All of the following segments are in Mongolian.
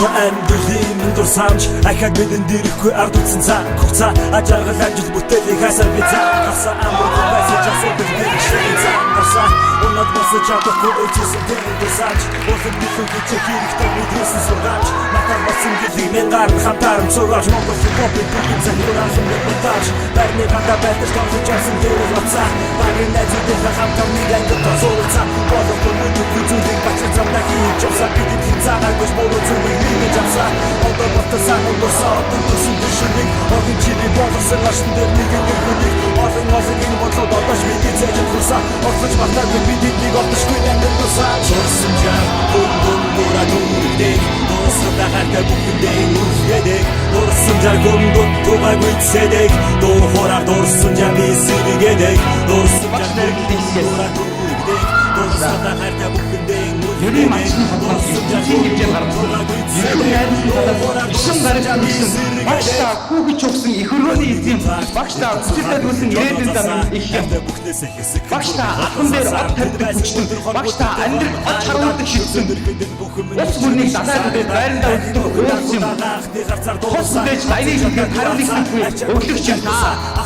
онното амьдралын дурсамж ахад мэдэн дэрэхгүй ард утсан цаа хугацаа ажаргал амжилт бүтээлийг хасаар би цаа гарсан амар байсаж асуудал бэрхшээн цаа гарсан унаад босож чадахгүй өчсөн дурсамж уулын битүүгээ хэрэгтэй мэдрэсэн сургач матар басан гэлийг мэнгаар хамтаран сургач монгол хипхопын түүхэн захиурсан бэтаж барны гата байтаж тавж авсан дэрэл бацаа багын найзуудын хамтар нэг ангид тасуулцаа болов хүмүүст зүйлийг бачиж замдаа хийж авсаа бидний хинцаагаар гош болоо зүйлийг нэмэж авсаа одоо батсан ondosоо туссан дэшнийг огын чиби боловсон ашин дээр нэг нэг олон энэ бодлоо бодож бидний зэж хусаа оцож батаг бидний готшгүй нэг тусаа чорсон жаа дундураа дүрдээ досоо хатаа бүхэндээ үргэлдэг дорсон жаа гомдот тугай үцэдэг доохораа дорсон жаа бисэдэг дорсон жаа дундураа дүрдээ досоо хатаа бүхэндээ Юуны мачны бодлоос тийм хэмжээнд гаргасан. Ерөнхий найрамдсан талаас ишин гарч ирсэн. Багштай хүүхэж өгсөн их өрөөний эзэм. Багштай үсэлтэй дүүсэн ирээдүйн зам их юм. Багштай ахын дээр од тавьдаг хүчтэн. Багштай амьдрал од харуулдаг шигсэн. Ус мөрнийг далайн дээр байрандаа үлддэг уус юм. Хосдэж лайны хэлээр харуулсан өглөгч юм та.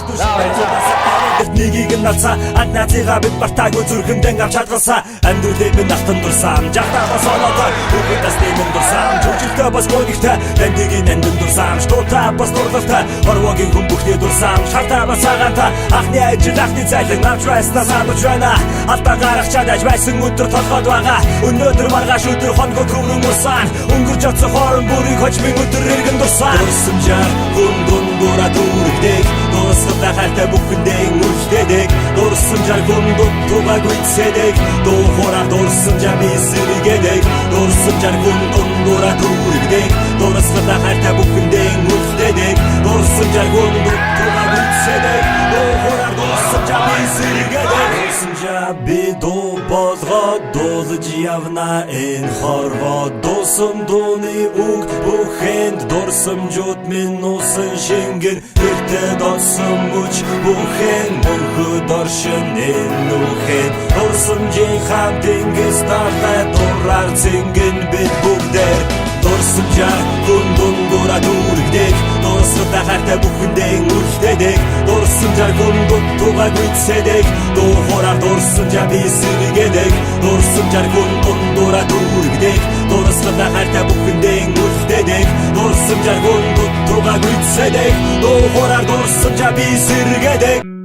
Нэгийг нь нацаа аднаатыгаа бид бартаагүй зүрхэндэн авч чадгалсаа амьдралыг минь автан дурсаа жахтаас оноо бүгдээс нэмэн дурсаа жүжигтэй бас гонигтай эндигийн эндэн дурсаа штута бас дургалтай орвогийн хүн бүхний дурсаа шартаа бас цагаантай ахны ажил ахны зайлан намчрайснаас амжрана албаа гарах чадаж байсан өдөр толгойд байгаа өнөөдөр маргааш өдөр хонгод хөрөн урсаан өнгөрч оцсон хорон бүрийг хоч минь өдөр иргэн дурсаа дурсан жаа хүн дундураа дүрдэг дурсаа хайртай бүхэндээ үлддэг дурсан жаа хүн дундураа гүйцэдэг доохораа дурсан жаа бисэдэг дурсан жаа хүн дундураа дүрдэг дурсаа хайртай бүхэндээ үлддэг дурсан жаа хүн дундураа гүйцэдэг доохораа дурсан жаа бисэдэг бидон болгоод дуулж явна энэ хорвоо дуусан дууны үг бүхэнд дурсамжууд минь нуусан шингэн ихтэй донсон мөч бүхэн мөнхөд оршин энүүхэн дурсамжийн хамт ингээс талай дураар цэнгэн бид бүгдээр дурсан жаа хүн дундураа дүрдэг дурсаа хайртай бүхэндээ үлддэг дурсан жаа хүн дундураа гүйцэдэг доохораа дурсан жаа бисэдэг дурсан жаа хүн дундураа дүрдэг дурсаа хайртай бүхэндээ үлддэг дурсан жаа хүн дундураа гүйцэдэг доохораа дурсан жаа бисэдэг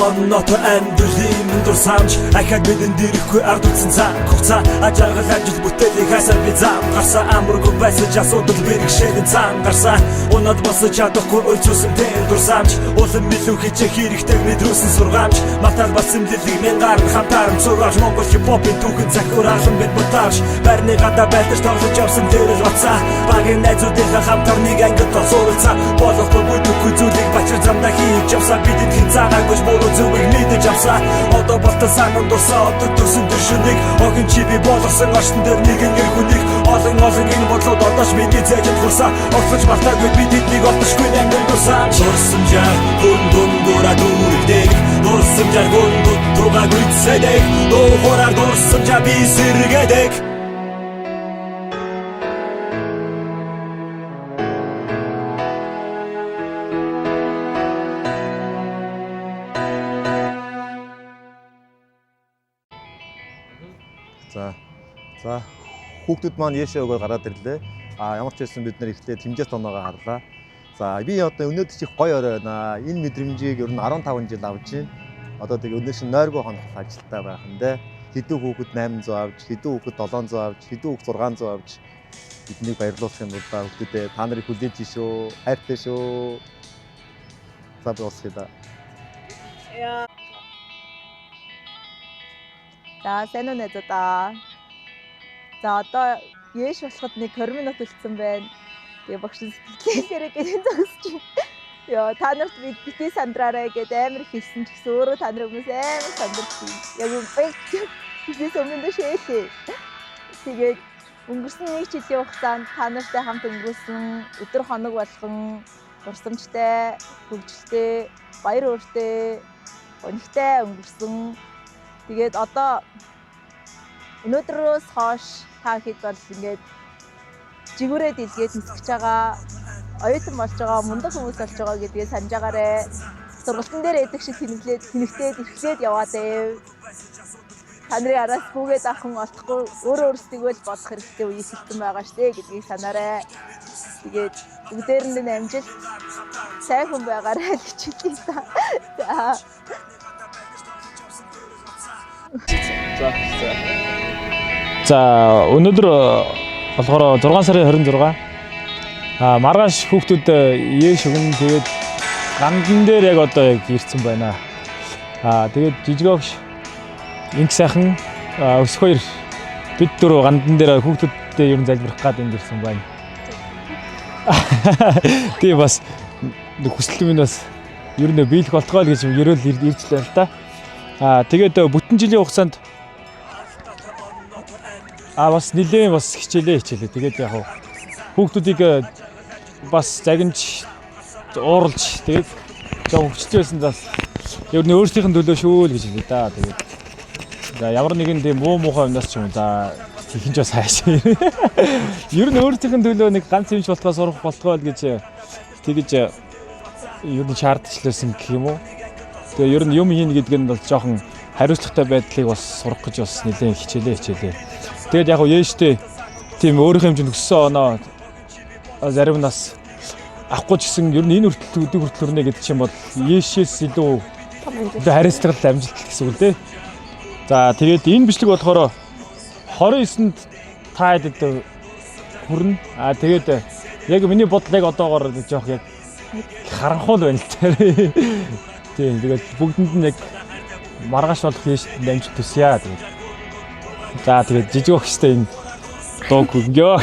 онното амьдралын дурсамж ахад мэдэн дэрэхгүй ард утсан цаа хугацаа ажаргал амжилт бүтээлийг хасаар би зам гарсан амаргүй байсаж асуудал бэрхшээн цаа гарсан унаад босож чадахгүй өчсөн дээр дурсамж уулын билүү хийж хэрэгтэй мэдрүүлсэн сургаамж матар басан дэлхийг мэнгаар хамтаран сургач монгол хипхопын түүхэн захиурсан бид бутаж барны гата байтаж тавж авсан дэрэл бацаа багын найзуудын хамтар нэг ангид тасуулцаа болов бүгд зүйлийг бачиж замдаа хийж авсаа бидний хинцаагаар гош болоо зүйлийг мэдэж авсаа одоо батсан ondosоо одоо төсөн дэшнийг огын чиби болгосон ашин дээр нэг хүнийг олон энэ бодлоод одоош бидний зэж хусаа оцож батаг бидний готшгүй нэг дурсаа чорсон жаа хүн дундураа дүрдэг дурсан жаа хүн дундураа гүйцэдэг доохораа дурсан жаа бисэдэг За хүүхдүүд маань яшаа өгөө гараад ирлээ. Ямар ч байсан бид нэр ихтэй тэмцээс тоноогоо харлаа. За би одоо өнөөдөр чих гоё орой байна. Энэ мэдрэмжийг ер нь 15 жил авч байна. Одоо тэгээ өнөөдөр шин нойргоо хонох ажилтаа байх нь дээ. Хэдэн хүүхэд 800 авч, хэдэн хүүхэд 700 авч, хэдэн хүүхэд 600 авч биднийг баярлуулахын тулд хүүхдүүдээ та нарыг хүлээж шүү. Хайртай шүү. За би ууцгая да. За сайн уу найзуудаа. За одоо яэш болоход нэг 20 минут үлдсэн байна. Тэгээ багш сэтгэлээсээрээ гэдэг зогсож байна. Яа та нарт би битээ сандраарай гэдэг амар хэлсэн ч гэсэн өөрөө та нар хүмүүс амар сандарсан. Яг битээс өмнө шээхээ. Тэгээд өнгөрсөн нэг жилийн хугацаанд та нартай хамт өнгөрүүлсэн өдөр хоног болгон дурсамжтай, хөгжилтэй, баяр хөөртэй, гонигтай өнгөрсөн. Тэгээд одоо өнөөдрөөс хойш та хэд бол ингээд жигүүрээ дэлгээд нисгэж байгаа, оюутан болж байгаа, мундаг хүмүүс болж байгаа гэдгийг санаж агаарэ. Сургалтын дээр эдэг шиг тэнэгтээд эрхлээд яваад байв. Та нарын араас бүгд ахын олдохгүй өөрөө өөрсдийгөө л бодох хэрэгтэй үе хэлсэн байгаа штэ гэдгийг санаарай. Тэгээд бүгдээрэнд нь амжилт, сайн хүн байгаарай л хичээлээ та. За өнөөдөр болохоор 6 сарын 26 маргааш хүүхдүүд ээш өгнө. Тэгээд гандан дээр яг одоо яг ирсэн байна. Тэгээд жижиг огш инх сайхан өсөх хоёр бид дөрөв гандан дээр хүүхдүүдтэй ер нь залбирах гад ирсэн байна. Тэгээ бас хүсэл минь бас ер нь биелэх болтгоо л гэж ерөөл ирж л байна л та. Тэгээд бүтэн жилийн хугацаанд бас нэлээд бас хичээлээ. Тэгээд яг хүүхдүүдийг бас загинж ууралж тэгээд жоо хөвчтэйсэн бас ер нь өөрсдийнх нь төлөө шүү л гэж хэлээ да. Тэгээд за ямар нэгэн тийм муухай юмнаас ч юм за хинж бас хайш. Ер нь өөрсдийнх нь төлөө нэг ганц юмч болтгоо сурах болтгоо л гэж тэгэж ер нь шаардчихлээсэн гэх юм уу. Тэгээ ер нь юм хийн гэдэг нь бол жоохон хариуцлагатай байдлыг бас сурах гэж бас нэлээд хичээлээ. Тэгээд яг ээжтэй тийм өөрийнхөө хэмжээнд өссөн оноо зарим нас авахгүй ч гэсэн ер нь энэ хүртэл өдөг хүртэл өрнө гэдэг чинь бол ээшээс илүү хариуцлагатай амжилт гэсэн үг л дээ. За тэгээд энэ бичлэг болохоор 29-нд та хэд хүрнэ. Тэгээд яг миний бодол яг одоогоор жоох яг харанхуул байна л дээ. Тийм тэгээд бүгдэнд нь яг маргааш болох ээштэй амжилт төсөё тэгээд. За тэгээд жижиг өгчтэй энэ дууг өгөө.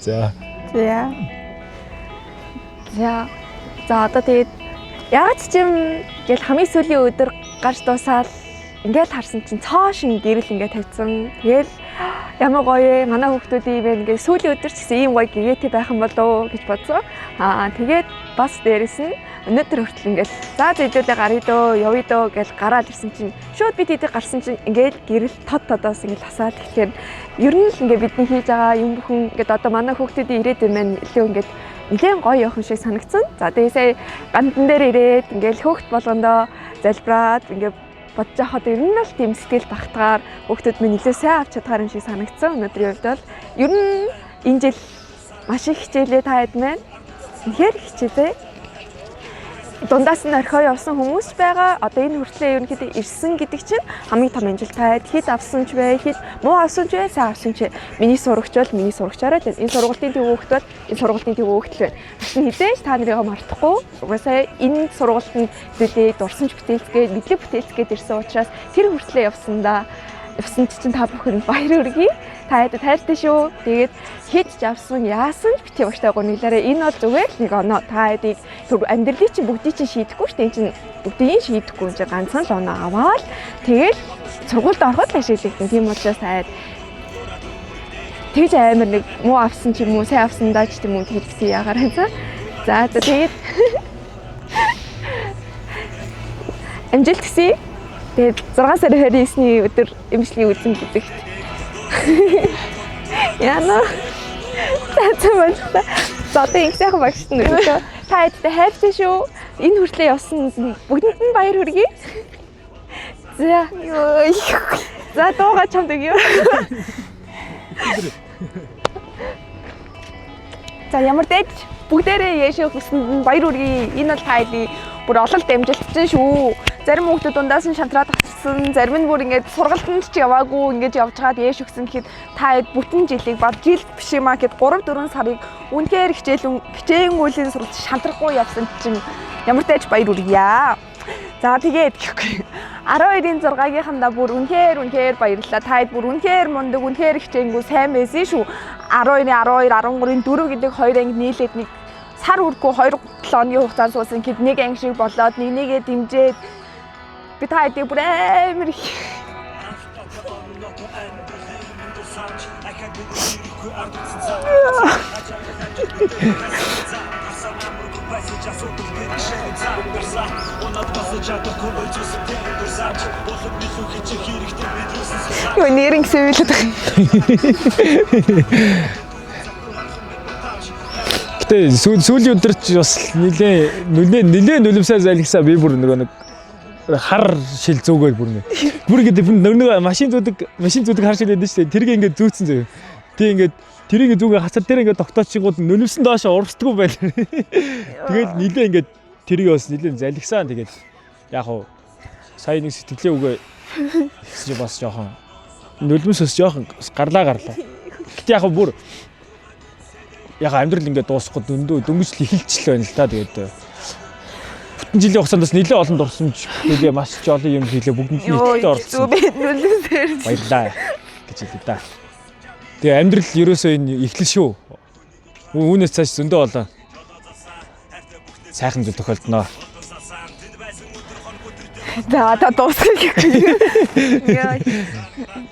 За. За одоо тэгээд яг ч юм гэл хамгийн сүүлийн өдөр гарч дуусаад ингээд харсан чинь цоо шин гэрэл ингээд тавьсан. Тэгэл ямар гоё манай хүүхдүүд ийм ингээд сүүлийн өдөр ч гэсэн ийм гоё гэгээтэй байх юм болоо гэж бодсон. Тэгээд бас дээрэс нь өнөөдөр хүртэл ингээд за зэдүүлээ гаръя дөө, явъя дөө гэж гараад ирсэн чинь шууд бид хэдий гарсан чинь ингээд гэрэл тодоос ингээд хасаад тэгэхээр ер нь л ингээд бидний хийж байгаа юм бүхэн ингээд одоо манай хүүхдүүдийн ирээдүйн маань илүү ингээд нэлээд гоё явах шиг санагдсан. За тэгээсээ гандан дээр ирээд ингээд хөөхт болгондоо залбираад ингээд бодож хахад ер нь л тийм сэтгэл багтгаар хүүхдүүд минь нэлээд сайн авч чадгаар юм шиг санагдсан. Өнөөдрийн хувьд бол ер нь энэ жил маш их хичээлээ та хэд маань үнэхээр хичээлээ. Дундаас нь орхио явсан хүмүүс байгаа. Одоо энэ хүртлээр ерөнхийдөө ирсэн гэдэг чинь хамгийн том амжилттай. Хэд авсан ч вэ, хэд муу авсан ч вэ, сайн авсан ч миний сурагч бол миний сурагчаараа л энэ сургалтын төв хөөхт бол энэ сургалтын төв хөөхт л байна. Бас хизээж та нарыг мартахгүй. Угаасаа энэ сургалтанд зүйлээ дурсамж бүтээлцгээд, мэдлэг бүтээлцгээд ирсэн учраас тэр хүртлээр явсан чинь та бүхэнд баяр хүргэе. Та хэд хайртай шүү. Тэгээд хэд ч авсан яасан ч битгий багштай гуниглаарэ. Энэ бол зүгээр л нэг оноо. Та хэдийг амьдралыг чинь бүгдийг чинь шийдэхгүй шүү дээ. Энэ чинь бүгдийг шийдэхгүй юм чинь ганцхан л оноо аваад тэгээд сургуульд ороход л ашиглагдсан. Тийм учраас та тэгж амар нэг муу авсан ч юм уу, сайн авсан даа ч юм уу гэдэгтэй яагаар хаа. За тэгээд амжилт хүсье. Тэгээд 6 сарын 29-ний өдөр эмчилгээ үзэн гэдэгт. Яна. За одоо их сайхан багш нь өглөө. Та хэдтэй хайртай шүү. Энэ хүртлээр явсан бүгдэнд нь баяр хүргэе. За. За дуугаа чамд өгье. За ямар дэж бүгдээрээ яашаа хүсэнд нь баяр хүргэе. Энэ бол та хэдий бүр ололт амжилтсан шүү. Зарим хүмүүс дундаас нь шантраад явсан. Зарим нь бүр ингээд сургалтанд ч яваагүй ингээд явж хаад ээш өгсөн гэхэд та хэд бүтэн жилийг баг жил биш юм аа гэд 3-4 сарыг үнэхээр хичээнгүүлийн суралц шантрахгүй явсан чинь ямар тааж баяр үргийа. За тэгээд 12-ийн 6-гийнхандаа бүр үнэхээр баярлалаа. Та хэд бүр үнэхээр мундаг, үнэхээр хичээнгүү сайн байсан шүү. 12-ийн 12, 13-ийн 4 гэдэг хоёр анги нийлээд нэг сар үргүй 2-7 хоногийн хугацаанд суусан гэхэд нэг анги шиг болоод нэгээ дэмжээд би та хэдийг бүр амар их Юу нэрэн сэвэлээд байгаа. Гэтэ сүүлийн өдөрч бас нилээ нулимсаа залгисаа би бүр нэг хар шил зөөгөл бүрнэ. Бүр ингээд нэг машин зүүдэг хар шил байдаг шүү дээ. Тэрийг ингээд зүүцэн зөө. Тэг ингээд тэрийг зүүгээ хасар дээр ингээд тогтоочгууд нулимсан доошо урсдаггүй байл. Тэгээд нилээ ингээд тэрийг бас нилээ залгисаа тэгээд яг хуу сая нэг сэтгэлээ үгээ чи бас жоохон нулимс өс жоохон гарлаа. Гэтэ яг бүр яг амьдрал ингээд дуусахгүй дөнгөж л эхэлчихл байна л та тэгээд бүтэн жилийн хугацаанд нэлээд олон дурсамж хэлээ маш ч олон юм хэлээ бүгдэнд нь ихтэй орсон. Баярлаа гэж хэлээ да. Тэгээ амьдрал ерөөсөө энэ эхлэл шүү. Үүнээс цааш зөндөө болоо. Сайхан зүйл тохиолдноо. За та дуусгая.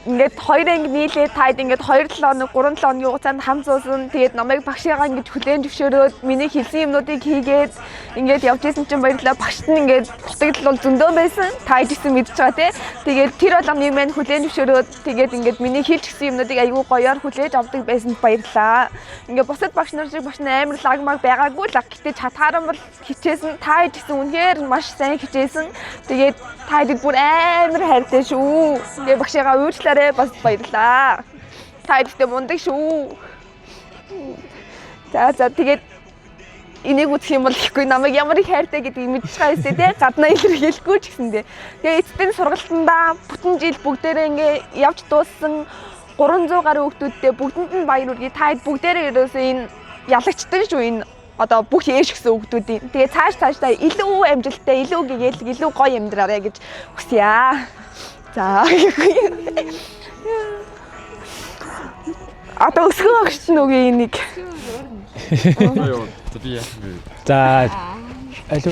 Ингээд хоёр анги нийлээд таад ингээд 2-7 хоног 3-7 хоногийн хугацаанд хам зуусан. Тэгээд намайг багшигаа ингээд хүлээн зөвшөөрөөд миний хэлсэн юмнуудыг хийгээд ингээд явж исэн чинь баярлалаа. Багшд нь ингээд дутагдал бол зөндөө байсан. Та ижсэн мэдчихэж байгаа тий. Тэгээд тэр болгоныг мань хүлээн зөвшөөрөөд тэгээд ингээд миний хэлж гисэн юмнуудыг аягүй гоёор хүлээж авдаг байсанд баярлалаа. Ингээд бусад багш нар шиг багш амар лагмаг байгаагүй л гэхдээ чатааран бол хичээсэн. Та ижсэн үнээр маш сайн хичээсэн. Тэгээд та хэд бүр амар хайртай шүү. Тэгээ багшигаа уучлаарай бас баярлаа. Та хэдтэй мундаг шүү. За тэгээд энийг үтх юм бол ихгүй намайг ямар их хайртай гэдгийг мэдчих байгаа юм тий. Гаднаа илэрхийлэхгүй ч гэсэндээ. Тэгээ эцсийн сургалтандаа бүтэн жил бүгдээрээ ингээ явж дууссан 300 гаруй хүүхдүүдтэй бүгдэнд нь баяр хүргэе. Та хэд бүгдээрээ ерөөсөө энэ ялагчдаг шүү энэ одоо бүх ээш гисэн хүүхдүүдийн. Тэгээ цаашдаа илүү амжилттай, илүү гээгээл, илүү гоё амьдраарай гэж хүсье. За. Одоо өсгөө багш нь үгүй энийг. За. Алло.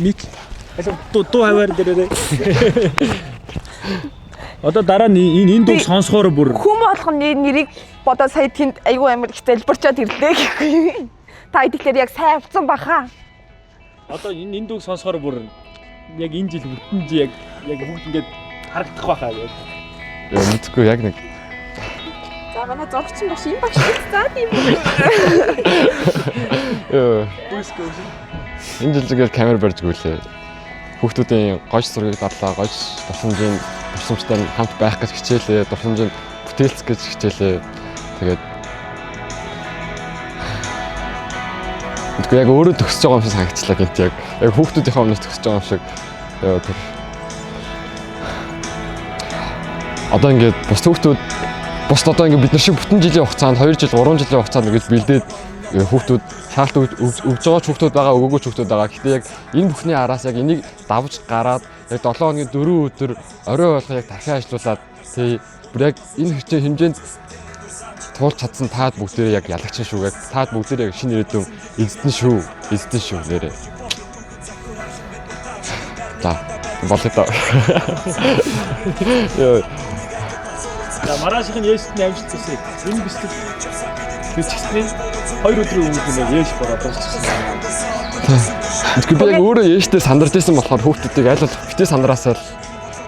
Мик. Алло дуу хаваар дээрээ. Одоо дараа нь энэ дууг сонсохоор бүр хүм болгоны нэрийг бодоо сая тэнд айгүй амар их залбирчаад ирлээ гэхгүй. Та идэхлээр яг сайн авцсан баха. Одоо энэ дууг сонсохоор бүр яг энэ жил бүтэн жи яг бүгд ингээд харагдах байхаа яг. Яа мэдгүй яг нэг. За манай зурагч нь багш юм багш заа тийм. Яа. Дүүсгөө. Энэ жил зүгээр камер барьж гүйлээ. Хүүхдүүдийн гож зургийг дарлаа, гож дурсамжтай хамт байх гэж хичээлээ, дурсамжийг бүтээлцэх гэж хичээлээ. Тэгээд яг өөрөө төгсөж байгаа юм шиг санагчлаа гэнт яг хүүхдүүдийнхээ өмнөөс төгсөж байгаа юм шиг тэр одоо ингээд бус хүүхдүүд бус одоо ингээд бид нар шиг бүтэн жилийн хугацаанд 2 жил 3 жилийн хугацаанд ингээд бэлдээд хүүхдүүд шаалт өгж байгаа хүүхдүүд байгаа өгөөгүй хүүхдүүд байгаа. Гэхдээ яг энэ бүхний араас яг энийг давж гараад яг 7 хоногийн 4 өдөр орой болгоо яг дахин ажиллуулад тий бүр яг энэ хэмжээнд туулж чадсан таад бүгдээрээ яг ялагч шүү. Яг таад бүгдээрээ шинэ ирээдүйн эзэдэн шүү нэрээ. За болоо та. Яа. За маргаашийн Есүсний амжилт хүсье. Энэ бэлтгэл бичгчний 2 өдрийн өмнө Есүс бороо дуусчихсан. Тэгэхээр би яг өөрөө Есүстэй сандарч байсан болохоор хүүхдүүдийг аль болох битээ сандараасаа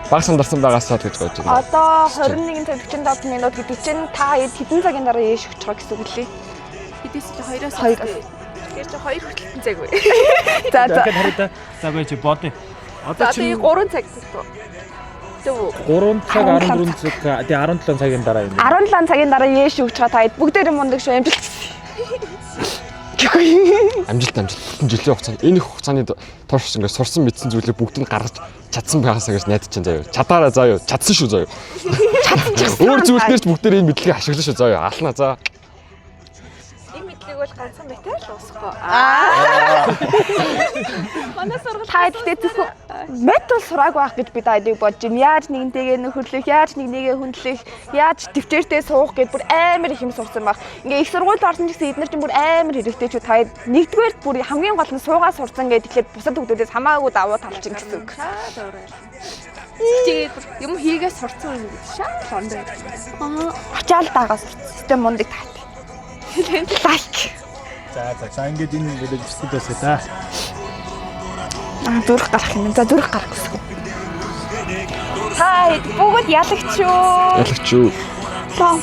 баг сандарсан байгаасаа л гэж бодож байна. Одоо 21 цаг 47 минут гэдэг чинь та хэдэн цагийн дараа Есүс өгч байгаа гэсэн үг лээ. Хэдээс л 2-оос 2. Тэгэхээр чи 2 хүртэлтэн цаг үе. За Дахиад хараа. За байж бодъё. Одоо чи 3 цаг гэсэн. 3 цаг 14 цаг тэгээ 17 цагийн дараа юм. 17 цагийн дараа Есүс өгч байгаа та бүгдээрээ мундаг шүү амжилт. гэхгүй. Амжилт бүтэн жилийн хугацаанд энэ их хугацааны турш ингээд сурсан мэдсэн зүйлээ бүгдийг гаргаж чадсан байгаасаа гэж найдаж чинь заяа. Чадаараа заяа. Чадсан шүү заяа. Өөр зүйлдээс бүгдээр энэ мэдлэгийг ашиглаж шүү заяа. Ална заа. Энэ мэдлэг бол ганцхан байтал л уусахгүй. Манай сургууль та ихтэй зөвхөн мэд бол сураагүй байх гэж би даадыг бодож байна. Яаж нэгнтэйгээ нөхөрлөх, яаж нэгнийгээ хүндлэх, яаж төвчээртэй суух гэдээ бүр амар их юм сурсан баг. Ингээ их сургуульд орсон гэсэн эднэр чинь бүр амар хэрэгтэй ч та нэгдүгээр бүр хамгийн гол нь суугаа сурсан гэдэг тэгэхээр бусад хүмүүсээс хамаагүй давуу талчин гэсэн үг. Тэгээд юм хийгээ сурцсан юм гэж шал ондоо. Ачаал дагаа сурсан. Систем мундаг таатай. Лайк. За ингээд энэ билег студиосоо та. Зүрх гарах юм. За зүрх гарах гэсэн. Хай бүгд ялагч юу? Ялагч юу? Лаа.